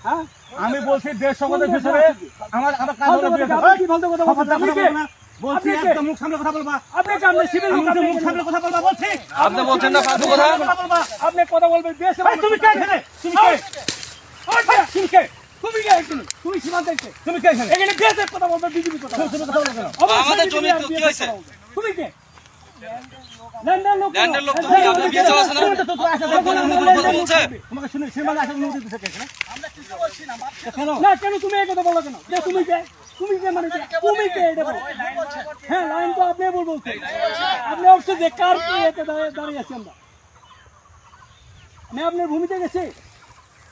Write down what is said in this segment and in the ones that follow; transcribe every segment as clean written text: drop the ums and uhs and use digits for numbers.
হ্যাঁ আমি বলছি দেশ সংগঠনের ভিতরে আমার কাজ হলো কি বলতে কথা বলছেন বলছি একদম মুখ সামনে কথা বলবা। আপনি কামনে সিভিল লোক আপনি মুখ সামনে কথা বলবা বলছি। আপনি বলছেন না ফালতু কথা বলবা। আপনি কথা বলবেন দেশে তুমি কে এখানে? তুমি কে? তুমি কে? তুমি কে এখানে তুমি সীমান্তে তুমি কে এখানে? এখানে দেশের কথা বলবে বিজেপি কথা তুমি কথা বলো কেন? আমাদের জমি তো কি হয়েছে? তুমি কে ল্যান্ডের লোক ল্যান্ডের লোক তো কি আপনার কিছু আছে না বলছে তোমাকে শুনে সীমানা আসলে অনুমতি দিছে কে এখানে? আমরা কিছু বলছি না কেন না কেন তুমি এই কথা বলো কেন যে তুমি কে মানে তুমি কে এটা বলো হ্যাঁ লাইন তো আপনি বলছেন আপনি অবশ্যই যে কার কি এতে দাঁড়িয়ে আছি আমরা আমি আপনার ভূমিতে গেছি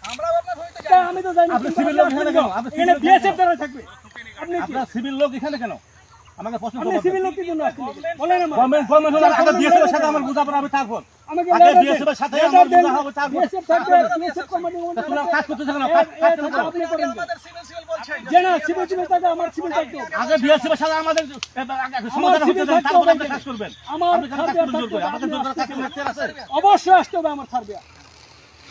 আমরা আপনার ভূমিতে যাই আমি তো জানি আপনি সিভিল লোক এখানে কেন? আপনি এখানে বিএসএফ দ্বারা থাকবে আপনি কি আপনার সিভিল লোক এখানে কেন? আমাকে প্রশ্ন আপনি করবেন। সিভিল লোক কি জন্য আসছেন বলেন আমার গভর্নমেন্ট হলো আগে বিএসএফ এর সাথে আমার বুঝাপড়া হবে তারপর। আমাকে আগে বিএসএফ এর সাথে আমার বুঝা হবে তারপর। বিএসএফ থাকবে বিএসএফ কমান্ডিং তোমরা কাজ করতেছ কেন? কাজ করতেছ কেন? আপনি করেন যে না সিভিল থাকে আমার সিভিল থাকতে হবে আগে বিএসএফ এর সাথে আমাদের সমাধান হতে দেন তারপর আপনি কাজ করবেন। আমার আপনি কেন কাজ করতে জোর করে? আপনাদের জোর করে কাজ করতে আছে? অবশ্যই আসতে হবে আমার সার্বিয়া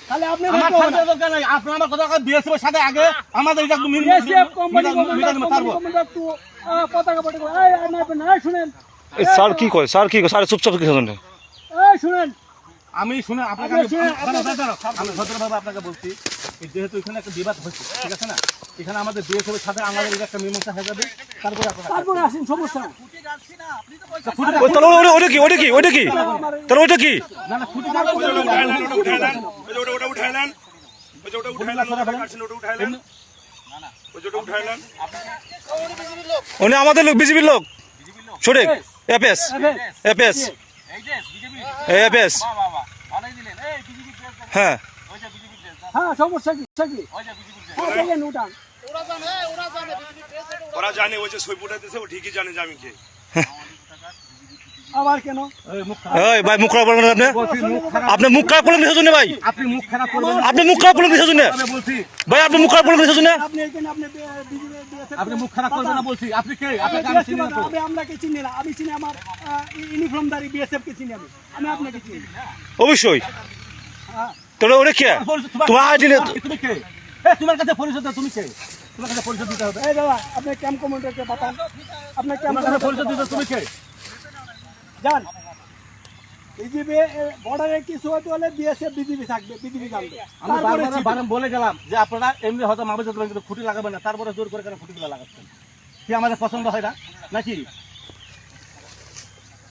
তাহলে আপনি আমার সাথে দরকার নাই। আপনার আমার কথা বিএসএফ এর সাথে আগে আমাদের এটা বিএসএফ কোম্পানি তারপর একটু পতাকা পতাকা এই না শুনেন স্যার কি কয় স্যার কি কয় স্যার চুপচাপ কি শুনেন এই শুনেন আমি শুনে আপনাকে আমি ভদ্রভাবে আপনাকে বলছি যেহেতু এখানে একটা বিবাদ হচ্ছে ঠিক আছে না এখানে আমাদের বিএসএফ এর সাথে আমাদের একটা মীমাংসা হয়ে যাবে তারপরে আপনারা তারপরে আসেন সমস্যা না ওই তাহলে ওটা কি তাহলে ওইটা কি না না ছুটি উনি আমাদের লোক বিজেপির লোক সঠিক এপিএস এপিএস এপিএস হ্যাঁ হ্যাঁ সমস্যা কি উঠান ওরা জানে ওই যে সই দিতেছে ও ঠিকই জানে যে আমি কে আবার কেন এই ভাই মুখ খারাপ করবেন আপনি মুখ খারাপ করলেন কিসের জন্য ভাই আপনি মুখ খারাপ করবেন আপনি মুখ খারাপ করলেন কিসের জন্য আমি বলছি ভাই আপনি মুখ খারাপ করলেন কিসের জন্য আপনি এখানে আপনি মুখ খারাপ করবেন না বলছি আপনি কে আপনাকে আমি চিনি না তো আমরা কে চিনি না আমি চিনি আমার ইউনিফর্মধারী বিএসএফ কে চিনি আমি আপনাকে চিনি অবশ্যই হ্যাঁ তাহলে ওটা কে তোমার আইডি তুমি কে তোমার কাছে পরিচয় দাও তুমি কে তোমার কাছে পরিচয় দিতে হবে এই দাদা আপনি ক্যাম্প কমান্ডারকে পাঠান আপনার ক্যাম্প তোমার কাছে পরিচয় দিতে তুমি কে যান বিজেপি বর্ডারে কিছু হতে হলে বিএসএফ বিজেপি থাকবে বিজেপি থাকবে আমি বারবার বলে গেলাম যে আপনারা এমনি হয়তো মামলা কিন্তু খুঁটি লাগাবেন না তারপরে জোর করে কেন খুঁটিগুলো লাগাচ্ছেন কি আমাদের পছন্দ হয় না নাকি